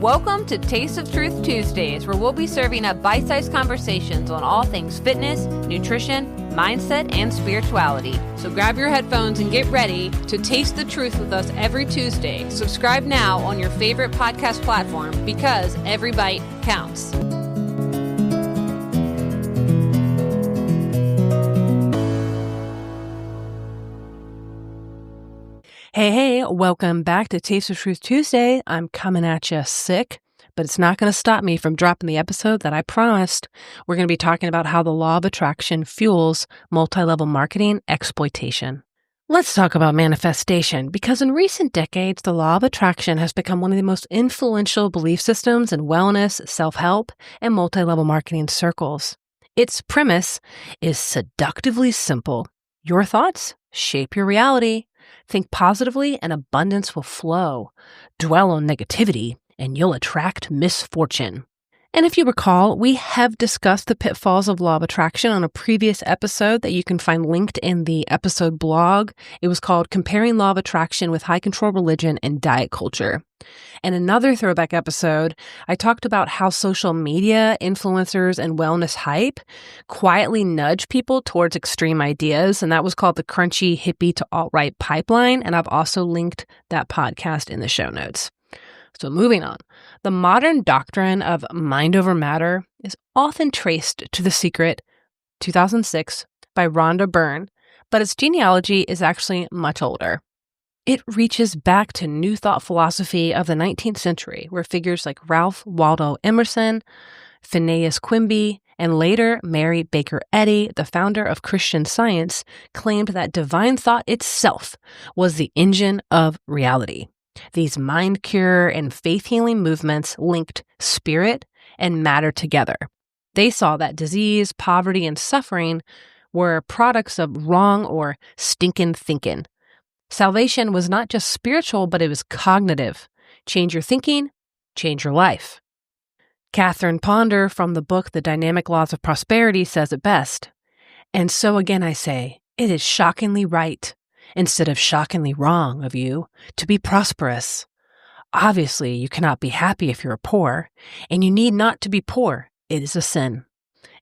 Welcome to Taste of Truth Tuesdays, where we'll be serving up bite-sized conversations on all things fitness, nutrition, mindset, and spirituality. So grab your headphones and get ready to taste the truth with us every Tuesday. Subscribe now on your favorite podcast platform because every bite counts. Hey, welcome back to Taste of Truth Tuesday. I'm coming at you sick, but it's not going to stop me from dropping the episode that I promised. We're going to be talking about how the law of attraction fuels multi-level marketing exploitation. Let's talk about manifestation, because in recent decades, the law of attraction has become one of the most influential belief systems in wellness, self-help, and multi-level marketing circles. Its premise is seductively simple. Your thoughts shape your reality. Think positively and abundance will flow. Dwell on negativity and you'll attract misfortune. And if you recall, we have discussed the pitfalls of law of attraction on a previous episode that you can find linked in the episode blog. It was called Comparing Law of Attraction with High Control Religion and Diet Culture. And another throwback episode, I talked about how social media, influencers, and wellness hype quietly nudge people towards extreme ideas. And that was called the crunchy hippie to alt-right pipeline. And I've also linked that podcast in the show notes. So moving on, the modern doctrine of mind over matter is often traced to The Secret, 2006, by Rhonda Byrne, but its genealogy is actually much older. It reaches back to New Thought philosophy of the 19th century, where figures like Ralph Waldo Emerson, Phineas Quimby, and later Mary Baker Eddy, the founder of Christian Science, claimed that divine thought itself was the engine of reality. These mind cure and faith healing movements linked spirit and matter together. They saw that disease, poverty, and suffering were products of wrong or stinking thinking. Salvation was not just spiritual, but it was cognitive. Change your thinking, change your life. Catherine Ponder from the book The Dynamic Laws of Prosperity says it best. And so again I say, it is shockingly right, instead of shockingly wrong of you, to be prosperous. Obviously, you cannot be happy if you're poor, and you need not to be poor. It is a sin.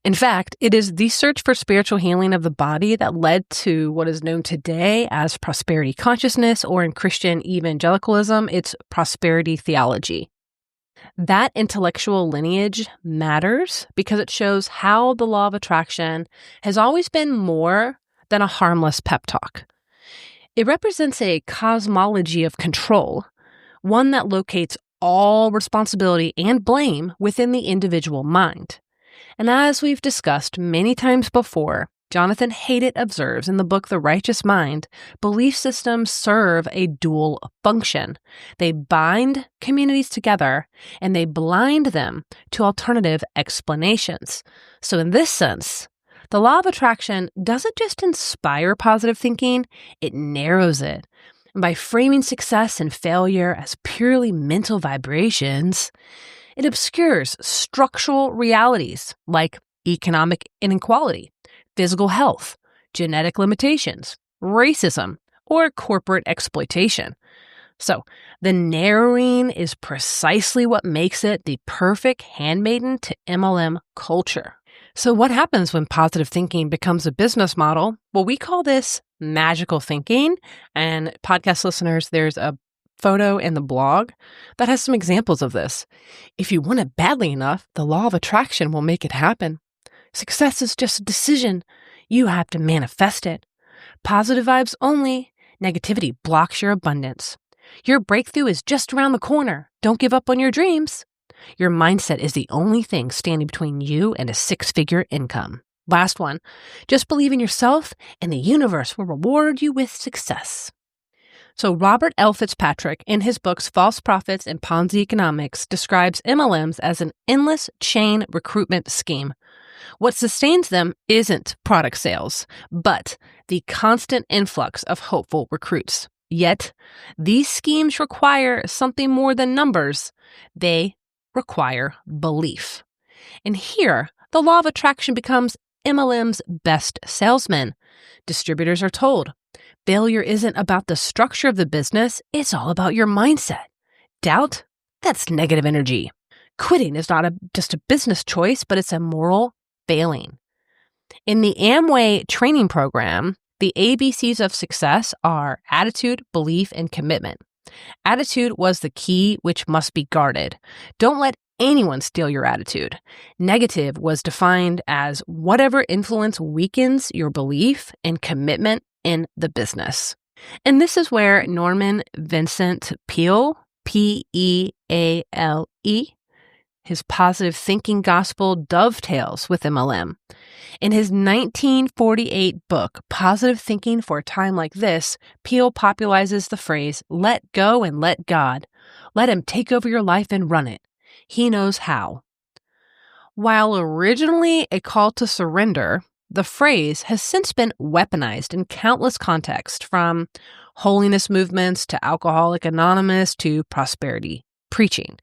In fact, it is the search for spiritual healing of the body that led to what is known today as prosperity consciousness, or in Christian evangelicalism, it's prosperity theology. That intellectual lineage matters because it shows how the law of attraction has always been more than a harmless pep talk. It represents a cosmology of control, one that locates all responsibility and blame within the individual mind. And as we've discussed many times before, Jonathan Haidt observes in the book The Righteous Mind, belief systems serve a dual function. They bind communities together and they blind them to alternative explanations. So in this sense, the law of attraction doesn't just inspire positive thinking, it narrows it. And by framing success and failure as purely mental vibrations, it obscures structural realities like economic inequality, physical health, genetic limitations, racism, or corporate exploitation. So, the narrowing is precisely what makes it the perfect handmaiden to MLM culture. So what happens when positive thinking becomes a business model? Well, we call this magical thinking. And podcast listeners, there's a photo in the blog that has some examples of this. If you want it badly enough, the law of attraction will make it happen. Success is just a decision. You have to manifest it. Positive vibes only. Negativity blocks your abundance. Your breakthrough is just around the corner. Don't give up on your dreams. Your mindset is the only thing standing between you and a six-figure income. Last one, just believe in yourself and the universe will reward you with success. So Robert L. Fitzpatrick, in his books False Prophets and Ponzi Economics, describes MLMs as an endless chain recruitment scheme. What sustains them isn't product sales, but the constant influx of hopeful recruits. Yet, these schemes require something more than numbers. They require belief. And here, the law of attraction becomes MLM's best salesman. Distributors are told, failure isn't about the structure of the business, it's all about your mindset. Doubt? That's negative energy. Quitting is not just a business choice, but it's a moral failing. In the Amway training program, the ABCs of success are attitude, belief, and commitment. Attitude was the key, which must be guarded. Don't let anyone steal your attitude. Negative was defined as whatever influence weakens your belief and commitment in the business. And this is where Norman Vincent Peale, Peale, his positive thinking gospel dovetails with MLM. In his 1948 book, Positive Thinking for a Time Like This, Peale popularizes the phrase, let go and let God. Let him take over your life and run it. He knows how. While originally a call to surrender, the phrase has since been weaponized in countless contexts, from holiness movements to Alcoholics Anonymous to prosperity preaching.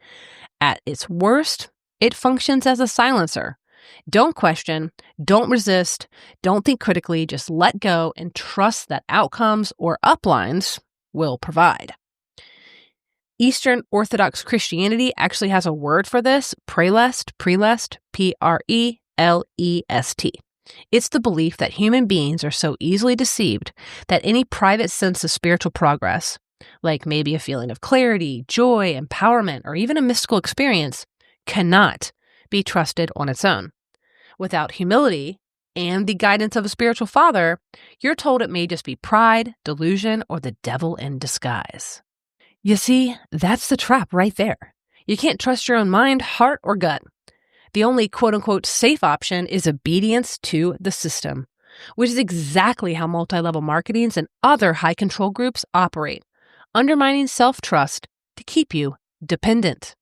At its worst, it functions as a silencer. Don't question, don't resist, don't think critically, just let go and trust that outcomes or uplines will provide. Eastern Orthodox Christianity actually has a word for this, prelest, prelest, P-R-E-L-E-S-T. It's the belief that human beings are so easily deceived that any private sense of spiritual progress, like maybe a feeling of clarity, joy, empowerment, or even a mystical experience, cannot be trusted on its own. Without humility and the guidance of a spiritual father, you're told it may just be pride, delusion, or the devil in disguise. You see, that's the trap right there. You can't trust your own mind, heart, or gut. The only quote-unquote safe option is obedience to the system, which is exactly how multi-level marketings and other high-control groups operate, undermining self-trust to keep you dependent.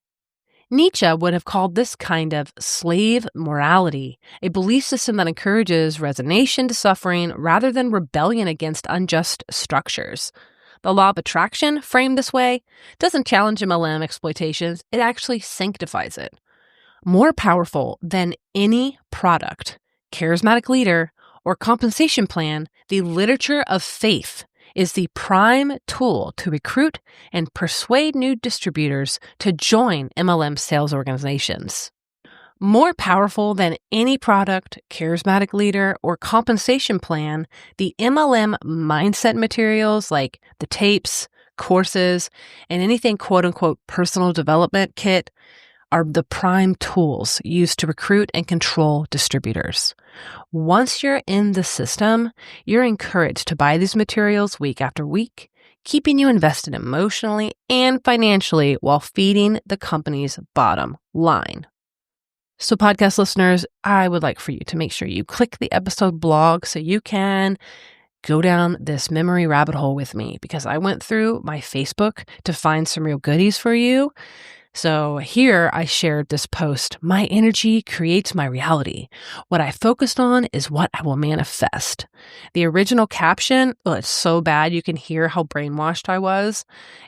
Nietzsche would have called this kind of slave morality a belief system that encourages resignation to suffering rather than rebellion against unjust structures. The law of attraction, framed this way, doesn't challenge MLM exploitations, it actually sanctifies it. More powerful than any product, charismatic leader, or compensation plan, the literature of faith is the prime tool to recruit and persuade new distributors to join MLM sales organizations. More powerful than any product, charismatic leader, or compensation plan, the MLM mindset materials like the tapes, courses, and anything quote-unquote personal development kit are the prime tools used to recruit and control distributors. Once you're in the system, you're encouraged to buy these materials week after week, keeping you invested emotionally and financially while feeding the company's bottom line. So podcast listeners, I would like for you to make sure you click the episode blog so you can go down this memory rabbit hole with me, because I went through my Facebook to find some real goodies for you. So here I shared this post, my energy creates my reality. What I focused on is what I will manifest. The original caption, it's so bad you can hear how brainwashed I was.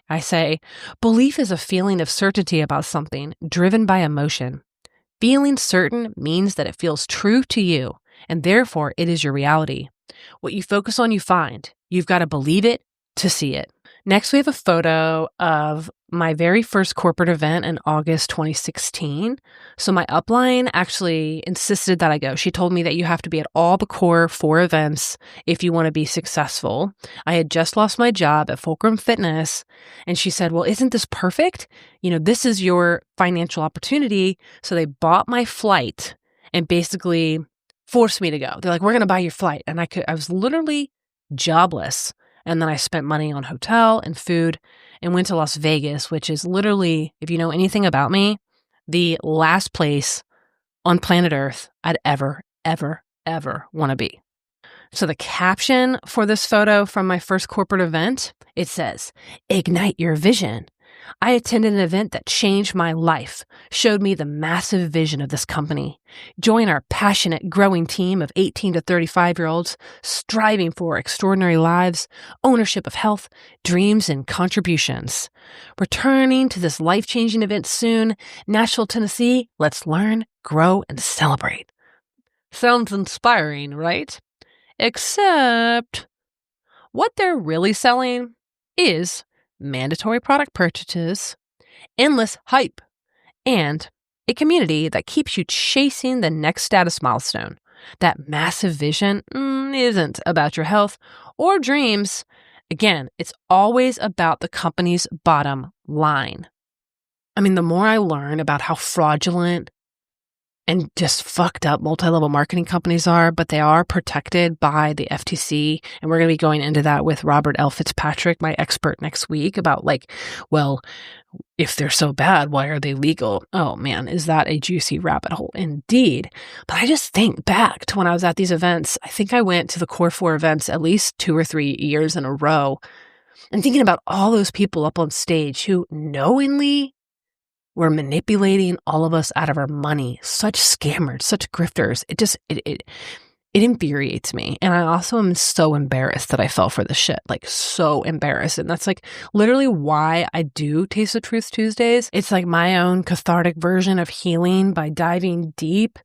I say, belief is a feeling of certainty about something driven by emotion. Feeling certain means that it feels true to you, and therefore it is your reality. What you focus on, you find. You've got to believe it to see it. Next, we have a photo of my very first corporate event in August 2016. So my upline actually insisted that I go. She told me that you have to be at all the core 4 events if you want to be successful. I had just lost my job at Fulcrum Fitness, and she said, well, isn't this perfect? This is your financial opportunity. So they bought my flight and basically forced me to go. They're like, we're going to buy your flight. And I was literally jobless. And then I spent money on hotel and food and went to Las Vegas, which is literally, if you know anything about me, the last place on planet Earth I'd ever want to be. So the caption for this photo from my first corporate event, it says, ignite your vision. I attended an event that changed my life, showed me the massive vision of this company. Join our passionate, growing team of 18 to 35-year-olds striving for extraordinary lives, ownership of health, dreams, and contributions. Returning to this life-changing event soon, Nashville, Tennessee, let's learn, grow, and celebrate. Sounds inspiring, right? Except what they're really selling is mandatory product purchases, endless hype, and a community that keeps you chasing the next status milestone. That massive vision isn't about your health or dreams. Again, it's always about the company's bottom line. I mean, the more I learn about how fraudulent and just fucked up multi-level marketing companies are, but they are protected by the FTC. And we're going to be going into that with Robert L. Fitzpatrick, my expert, next week about well, if they're so bad, why are they legal? Oh man, is that a juicy rabbit hole indeed. But I just think back to when I was at these events. I think I went to the Core 4 events at least 2 or 3 years in a row, and thinking about all those people up on stage who knowingly were manipulating all of us out of our money. Such scammers, such grifters. It infuriates me. And I also am so embarrassed that I fell for this shit. So embarrassed. And that's literally why I do Taste the Truth Tuesdays. It's my own cathartic version of healing by diving deep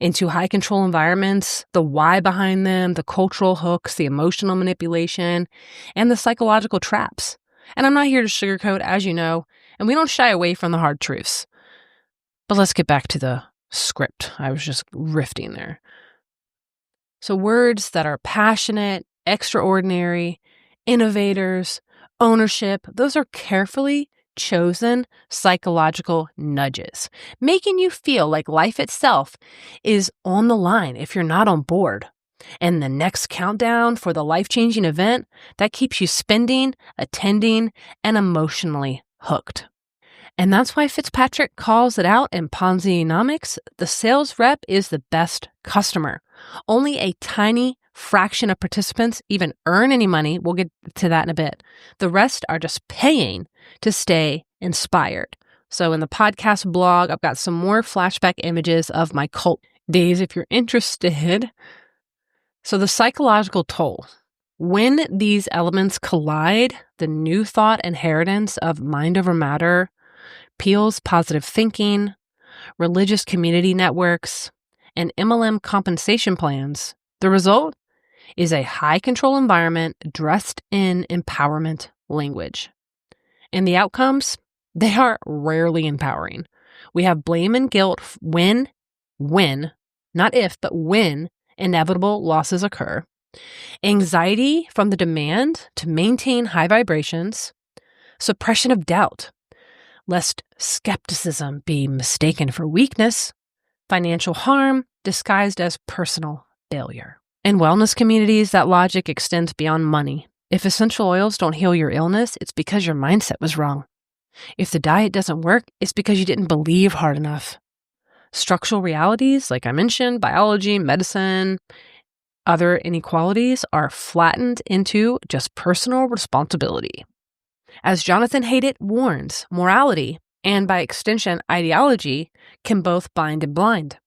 into high control environments, the why behind them, the cultural hooks, the emotional manipulation, and the psychological traps. And I'm not here to sugarcoat, as you know, and we don't shy away from the hard truths. But let's get back to the script. I was just riffing there. So words that are passionate, extraordinary, innovators, ownership, those are carefully chosen psychological nudges, making you feel like life itself is on the line if you're not on board. And the next countdown for the life-changing event, that keeps you spending, attending, and emotionally hooked. And that's why Fitzpatrick calls it out in Ponzi-nomics. The sales rep is the best customer. Only a tiny fraction of participants even earn any money. We'll get to that in a bit. The rest are just paying to stay inspired. So in the podcast blog, I've got some more flashback images of my cult days if you're interested. So the psychological toll. When these elements collide, the new thought inheritance of mind over matter, Peel's positive thinking, religious community networks, and MLM compensation plans, the result is a high control environment dressed in empowerment language. And the outcomes, they are rarely empowering. We have blame and guilt when, not if, but when inevitable losses occur. Anxiety from the demand to maintain high vibrations, suppression of doubt, lest skepticism be mistaken for weakness, financial harm disguised as personal failure. In wellness communities, that logic extends beyond money. If essential oils don't heal your illness, it's because your mindset was wrong. If the diet doesn't work, it's because you didn't believe hard enough. Structural realities, like I mentioned, biology, medicine, other inequalities are flattened into just personal responsibility. As Jonathan Haidt warns, morality, and by extension, ideology, can both bind and blind.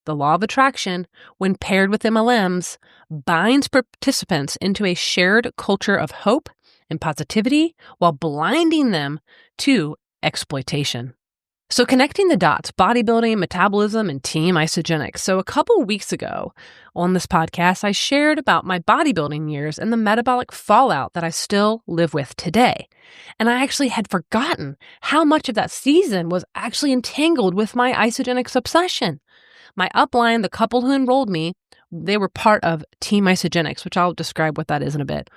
The law of attraction, when paired with MLMs, binds participants into a shared culture of hope and positivity while blinding them to exploitation. So connecting the dots, bodybuilding, metabolism, and team isogenics. So a couple weeks ago on this podcast, I shared about my bodybuilding years and the metabolic fallout that I still live with today. And I actually had forgotten how much of that season was actually entangled with my isogenics obsession. My upline, the couple who enrolled me, they were part of Team Isogenics, which I'll describe what that is in a bit.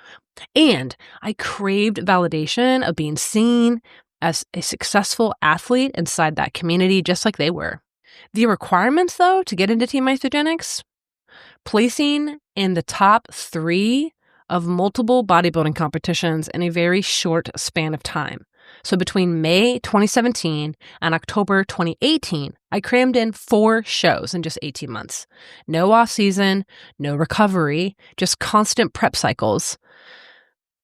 And I craved validation of being seen as a successful athlete inside that community, just like they were. The requirements, though, to get into Team Isogenics, placing in the top 3 of multiple bodybuilding competitions in a very short span of time. So between May 2017 and October 2018, I crammed in 4 shows in just 18 months. No off season, no recovery, just constant prep cycles.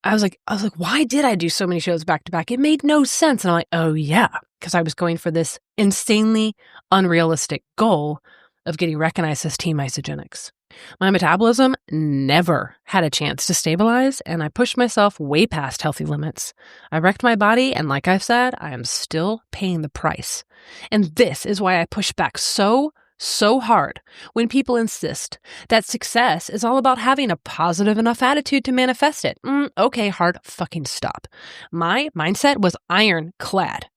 I was like, why did I do so many shows back to back? It made no sense. And I'm like, oh yeah, because I was going for this insanely unrealistic goal of getting recognized as Team Isogenics. My metabolism never had a chance to stabilize, and I pushed myself way past healthy limits. I wrecked my body, and like I've said, I am still paying the price. And this is why I push back so hard when people insist that success is all about having a positive enough attitude to manifest it. Okay, hard fucking stop. My mindset was ironclad.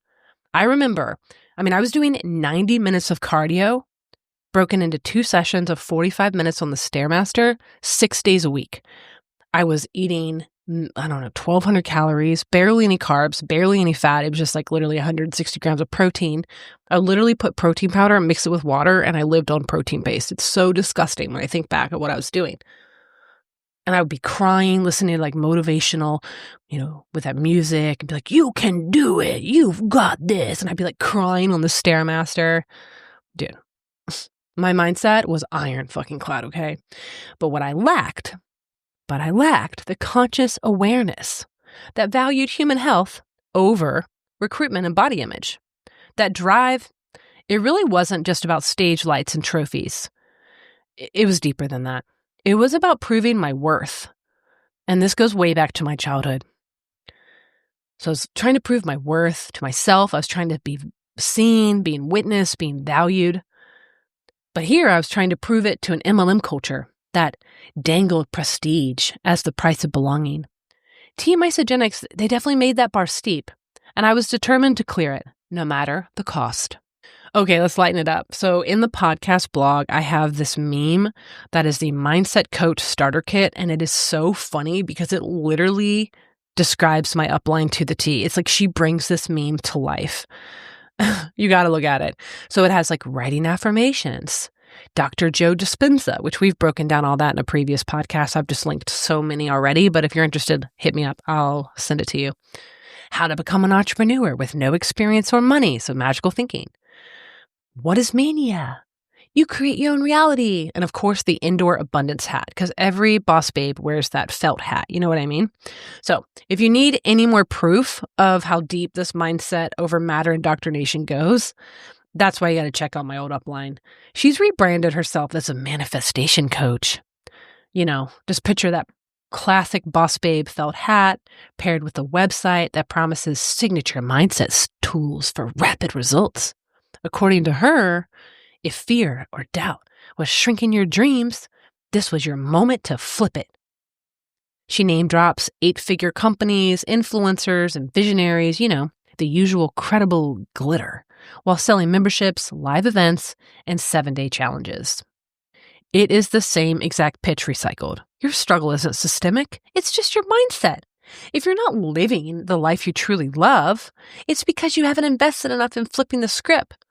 I remember, I was doing 90 minutes of cardio, broken into 2 sessions of 45 minutes on the Stairmaster, 6 days a week. I was eating, 1,200 calories, barely any carbs, barely any fat. It was just like literally 160 grams of protein. I literally put protein powder and mixed it with water, and I lived on protein paste. It's so disgusting when I think back at what I was doing. And I would be crying, listening to like motivational, with that music, and be like, you can do it. You've got this. And I'd be like crying on the Stairmaster. Dude, my mindset was iron fucking clad, okay? But I lacked the conscious awareness that valued human health over recruitment and body image. That drive, it really wasn't just about stage lights and trophies. It was deeper than that. It was about proving my worth. And this goes way back to my childhood. So I was trying to prove my worth to myself. I was trying to be seen, being witnessed, being valued. But here I was trying to prove it to an MLM culture that dangled prestige as the price of belonging. Team Isagenix, they definitely made that bar steep. And I was determined to clear it, no matter the cost. Okay, let's lighten it up. So in the podcast blog, I have this meme that is the Mindset Coach Starter Kit, and it is so funny because it literally describes my upline to the T. It's like she brings this meme to life. You got to look at it. So it has like writing affirmations, Dr. Joe Dispenza, which we've broken down all that in a previous podcast. I've just linked so many already, but if you're interested, hit me up. I'll send it to you. How to become an entrepreneur with no experience or money, so magical thinking. What is mania? You create your own reality. And of course, the indoor abundance hat, because every boss babe wears that felt hat. You know what I mean? So if you need any more proof of how deep this mindset over matter indoctrination goes, that's why you got to check out my old upline. She's rebranded herself as a manifestation coach. Just picture that classic boss babe felt hat paired with a website that promises signature mindset tools for rapid results. According to her, if fear or doubt was shrinking your dreams, this was your moment to flip it. She name drops 8-figure companies, influencers, and visionaries, the usual credible glitter, while selling memberships, live events, and 7-day challenges. It is the same exact pitch recycled. Your struggle isn't systemic. It's just your mindset. If you're not living the life you truly love, it's because you haven't invested enough in flipping the script.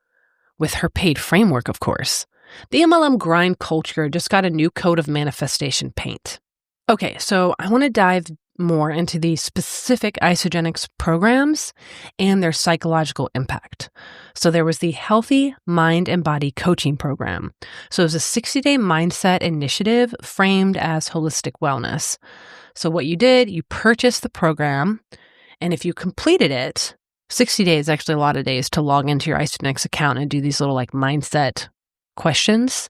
With her paid framework, of course. The MLM grind culture just got a new coat of manifestation paint. Okay, so I want to dive more into the specific Isagenix programs and their psychological impact. So there was the Healthy Mind and Body Coaching Program. So it was a 60-day mindset initiative framed as holistic wellness. So what you did, you purchased the program, and if you completed it, 60 days, actually a lot of days to log into your Isagenix account and do these little like mindset questions.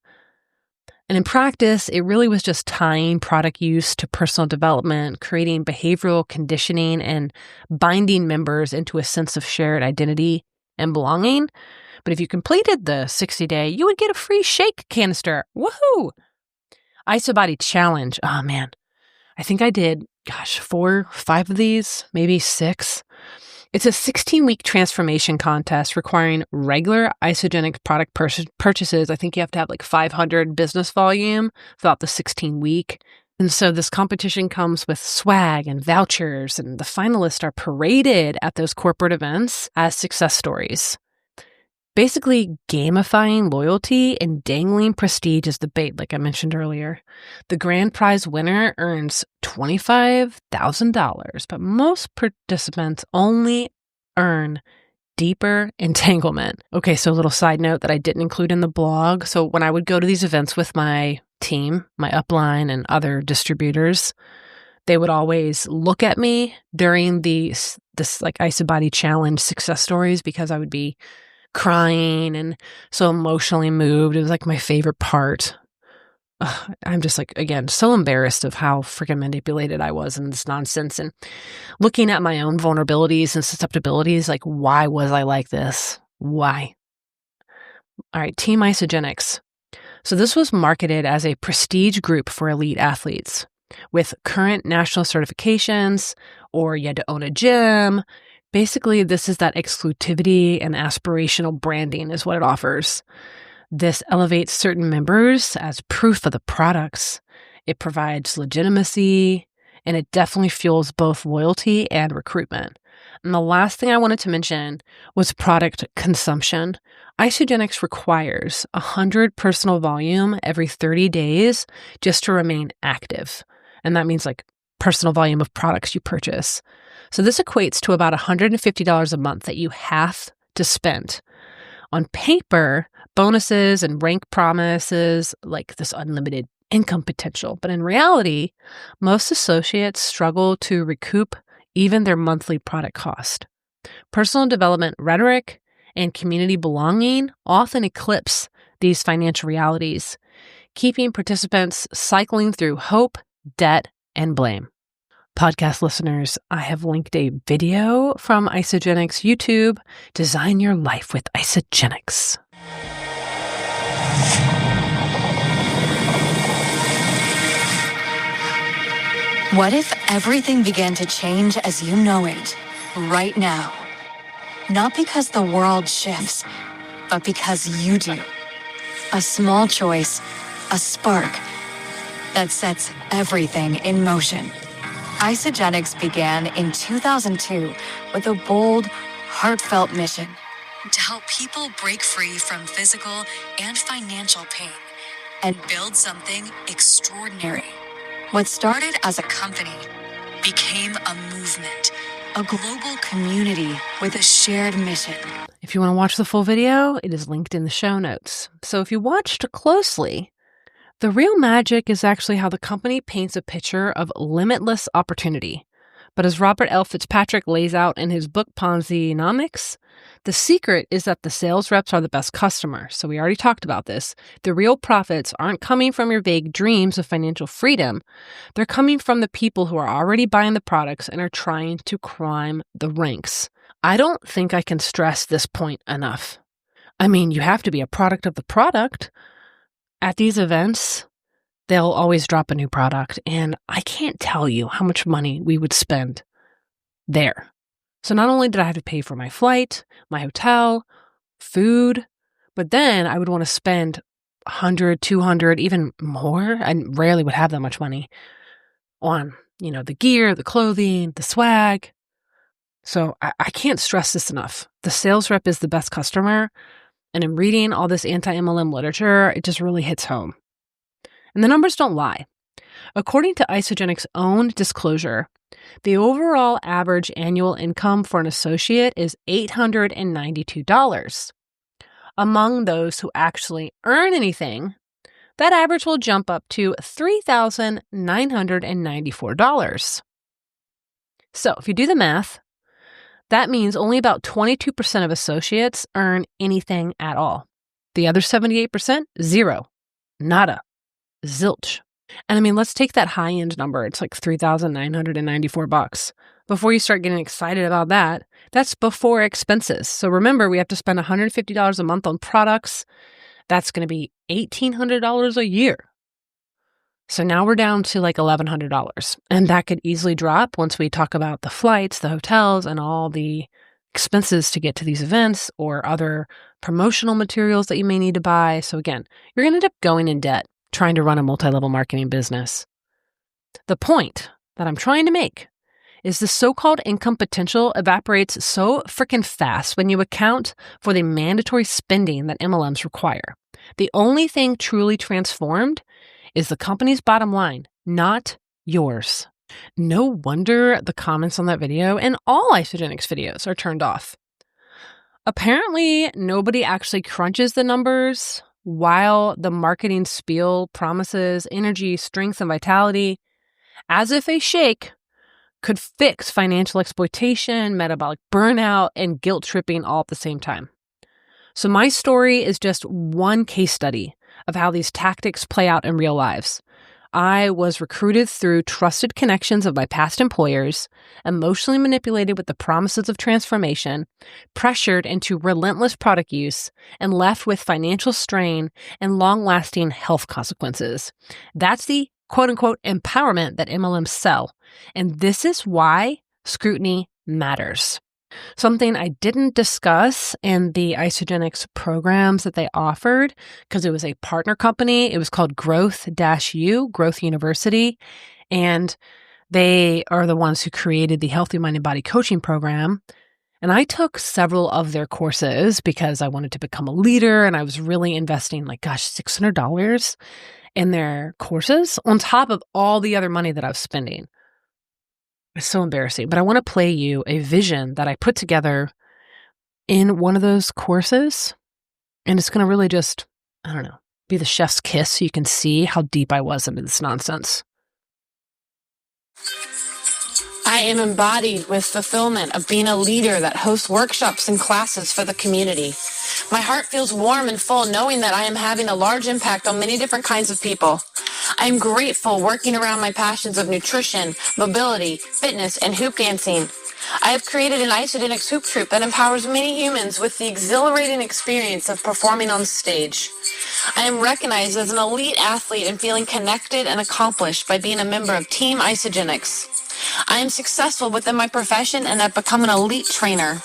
And in practice, it really was just tying product use to personal development, creating behavioral conditioning, and binding members into a sense of shared identity and belonging. But if you completed the 60-day, you would get a free shake canister. Woohoo! IsoBody Challenge. Oh man, I think I did, 4, 5 of these, maybe 6. It's a 16-week transformation contest requiring regular Isagenix product purchases. I think you have to have like 500 business volume throughout the 16-week. And so this competition comes with swag and vouchers, and the finalists are paraded at those corporate events as success stories. Basically gamifying loyalty and dangling prestige as the bait, like I mentioned earlier. The grand prize winner earns $25,000, but most participants only earn deeper entanglement. Okay, so a little side note that I didn't include in the blog. So when I would go to these events with my team, my upline and other distributors, they would always look at me during this like IsoBody challenge success stories because I would be crying and so emotionally moved. It was like my favorite part. I'm just like, again, so embarrassed of how freaking manipulated I was in this nonsense and looking at my own vulnerabilities and susceptibilities. Like, why was I like this? Why? All right, Team Isagenix. So this was marketed as a prestige group for elite athletes with current national certifications, or you had to own a gym, Basically, this is that exclusivity and aspirational branding is what it offers. This elevates certain members as proof of the products. It provides legitimacy, and it definitely fuels both loyalty and recruitment. And the last thing I wanted to mention was product consumption. Isagenix requires 100 personal volume every 30 days just to remain active. And that means like personal volume of products you purchase. So this equates to about $150 a month that you have to spend. On paper, bonuses and rank promises like this unlimited income potential. But in reality, most associates struggle to recoup even their monthly product cost. Personal development rhetoric and community belonging often eclipse these financial realities, keeping participants cycling through hope, debt, and blame. Podcast listeners, I have linked a video from Isagenix YouTube, Design Your Life with Isagenix. What if everything began to change as you know it, right now? Not because the world shifts, but because you do. A small choice, a spark, that sets everything in motion. Isagenix began in 2002 with a bold, heartfelt mission to help people break free from physical and financial pain and build something extraordinary. What started as a company became a movement, a global community with a shared mission. If you want to watch the full video, it is linked in the show notes. So if you watched closely, the real magic is actually how the company paints a picture of limitless opportunity. But as Robert L. Fitzpatrick lays out in his book Ponzi-nomics, the secret is that the sales reps are the best customer. So we already talked about this. The real profits aren't coming from your vague dreams of financial freedom. They're coming from the people who are already buying the products and are trying to climb the ranks. I don't think I can stress this point enough. I mean, you have to be a product of the product. At these events, they'll always drop a new product, and I can't tell you how much money we would spend there. So not only did I have to pay for my flight, my hotel, food, but then I would want to spend $100, $200, even more. I rarely would have that much money on, the gear, the clothing, the swag. So I can't stress this enough. The sales rep is the best customer. And in reading all this anti-MLM literature, it just really hits home. And the numbers don't lie. According to Isagenix's own disclosure, the overall average annual income for an associate is $892. Among those who actually earn anything, that average will jump up to $3,994. So if you do the math, that means only about 22% of associates earn anything at all. The other 78%, zero, nada, zilch. And I mean, let's take that high-end number. It's like $3,994. Before you start getting excited about that, that's before expenses. So remember, we have to spend $150 a month on products. That's going to be $1,800 a year. So now we're down to like $1,100. And that could easily drop once we talk about the flights, the hotels, and all the expenses to get to these events or other promotional materials that you may need to buy. So again, you're going to end up going in debt trying to run a multi-level marketing business. The point that I'm trying to make is the so-called income potential evaporates so freaking fast when you account for the mandatory spending that MLMs require. The only thing truly transformed is the company's bottom line, not yours. No wonder the comments on that video and all Isagenix videos are turned off. Apparently, nobody actually crunches the numbers while the marketing spiel promises energy, strength, and vitality, as if a shake could fix financial exploitation, metabolic burnout, and guilt tripping all at the same time. So my story is just one case study of how these tactics play out in real lives. I was recruited through trusted connections of my past employers, emotionally manipulated with the promises of transformation, pressured into relentless product use, and left with financial strain and long-lasting health consequences. That's the quote-unquote empowerment that MLMs sell. And this is why scrutiny matters. Something I didn't discuss in the Isagenix programs that they offered, because it was a partner company. It was called Growth-U, Growth University. And they are the ones who created the Healthy Mind and Body Coaching program. And I took several of their courses because I wanted to become a leader, and I was really investing $600 in their courses on top of all the other money that I was spending. It's so embarrassing, but I want to play you a vision that I put together in one of those courses, and it's going to really just, be the chef's kiss so you can see how deep I was into this nonsense. I am embodied with fulfillment of being a leader that hosts workshops and classes for the community. My heart feels warm and full knowing that I am having a large impact on many different kinds of people. I am grateful working around my passions of nutrition, mobility, fitness, and hoop dancing. I have created an Isagenix hoop troupe that empowers many humans with the exhilarating experience of performing on stage. I am recognized as an elite athlete and feeling connected and accomplished by being a member of Team Isagenix. I am successful within my profession and have become an elite trainer.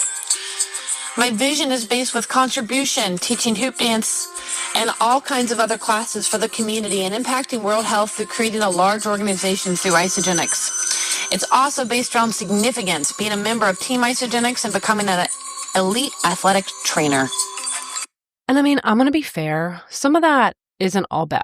My vision is based with contribution, teaching hoop dance, and all kinds of other classes for the community and impacting world health through creating a large organization through Isagenix. It's also based around significance, being a member of Team Isagenix and becoming an elite athletic trainer. And I'm going to be fair. Some of that isn't all bad.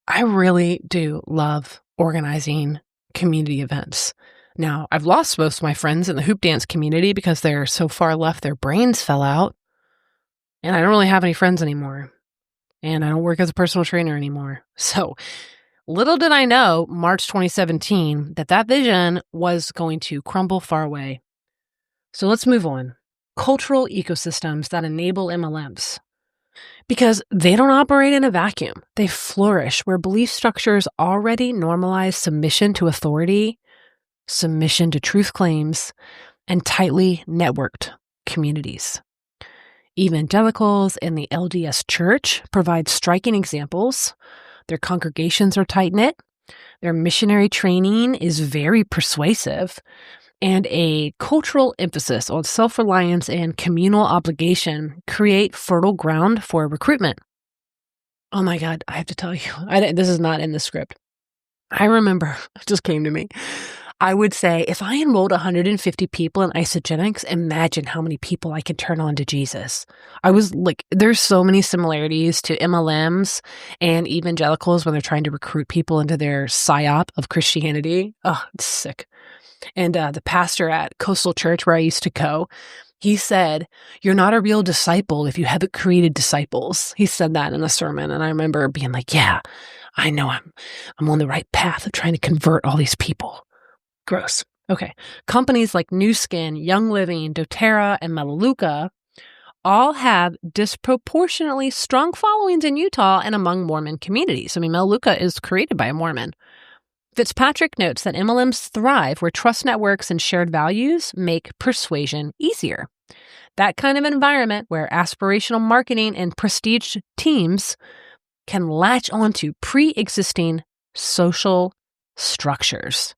I really do love organizing community events. Now, I've lost most of my friends in the hoop dance community because they're so far left, their brains fell out. And I don't really have any friends anymore. And I don't work as a personal trainer anymore. So little did I know, March 2017, that vision was going to crumble far away. So let's move on. Cultural ecosystems that enable MLMs. Because they don't operate in a vacuum. They flourish where belief structures already normalize submission to authority, submission to truth claims, and tightly networked communities. Evangelicals in the LDS Church provide striking examples. Their congregations are tight-knit. Their missionary training is very persuasive. And a cultural emphasis on self-reliance and communal obligation create fertile ground for recruitment. Oh my God, I have to tell you, this is not in the script. I remember, it just came to me. I would say, if I enrolled 150 people in Isagenix, imagine how many people I can turn on to Jesus. I was there's so many similarities to MLMs and evangelicals when they're trying to recruit people into their psyop of Christianity. Oh, it's sick. And the pastor at Coastal Church, where I used to go, he said, "You're not a real disciple if you haven't created disciples." He said that in a sermon. And I remember being like, yeah, I know I'm on the right path of trying to convert all these people. Gross. Okay. Companies like Nu Skin, Young Living, doTERRA, and Melaleuca all have disproportionately strong followings in Utah and among Mormon communities. Melaleuca is created by a Mormon. Fitzpatrick notes that MLMs thrive where trust networks and shared values make persuasion easier. That kind of environment where aspirational marketing and prestige teams can latch onto pre-existing social structures.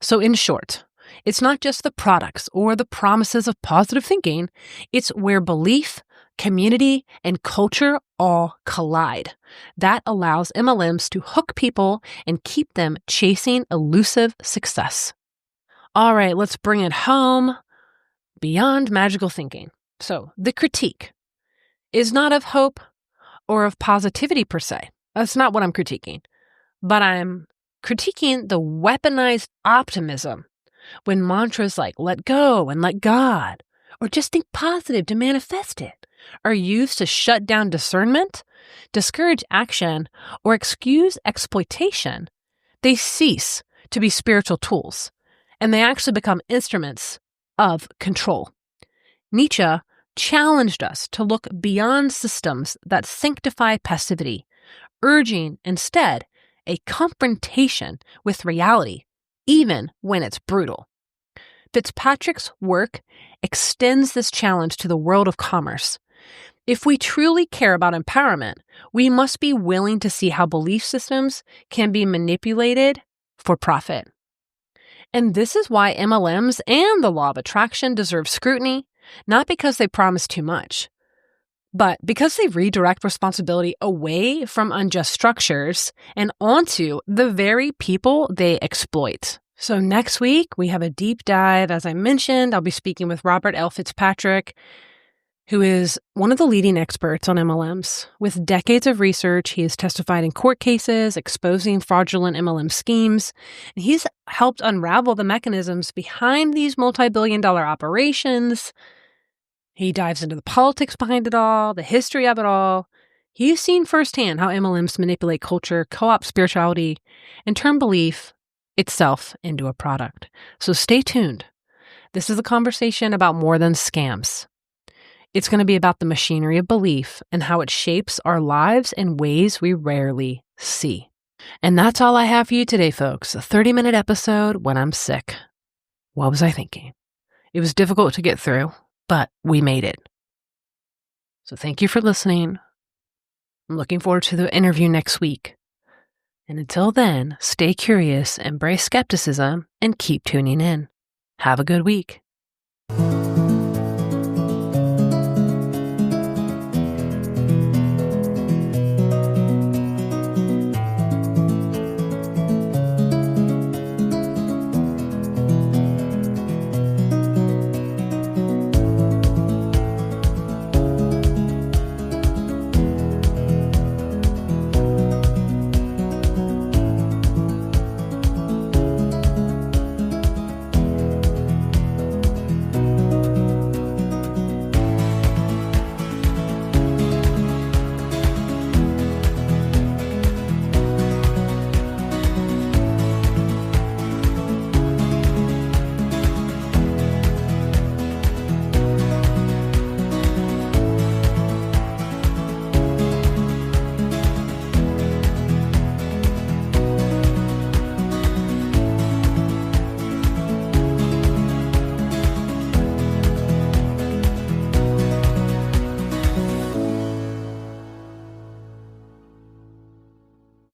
So in short, it's not just the products or the promises of positive thinking, it's where belief, community, and culture all collide. That allows MLMs to hook people and keep them chasing elusive success. All right, let's bring it home beyond magical thinking. So the critique is not of hope or of positivity per se. That's not what I'm critiquing. But I'm critiquing the weaponized optimism when mantras like let go and let God, or just think positive to manifest it, are used to shut down discernment, discourage action, or excuse exploitation. They cease to be spiritual tools, and they actually become instruments of control. Nietzsche challenged us to look beyond systems that sanctify passivity, urging instead a confrontation with reality, even when it's brutal. Fitzpatrick's work extends this challenge to the world of commerce. If we truly care about empowerment, we must be willing to see how belief systems can be manipulated for profit. And this is why MLMs and the law of attraction deserve scrutiny, not because they promise too much, but because they redirect responsibility away from unjust structures and onto the very people they exploit. So next week, we have a deep dive. As I mentioned, I'll be speaking with Robert L. Fitzpatrick, who is one of the leading experts on MLMs. With decades of research, he has testified in court cases, exposing fraudulent MLM schemes, and he's helped unravel the mechanisms behind these multi-billion-dollar operations. He dives into the politics behind it all, the history of it all. He's seen firsthand how MLMs manipulate culture, co-opt spirituality, and turn belief itself into a product. So stay tuned. This is a conversation about more than scams. It's going to be about the machinery of belief and how it shapes our lives in ways we rarely see. And that's all I have for you today, folks. A 30-minute episode when I'm sick. What was I thinking? It was difficult to get through, but we made it. So thank you for listening. I'm looking forward to the interview next week. And until then, stay curious, embrace skepticism, and keep tuning in. Have a good week.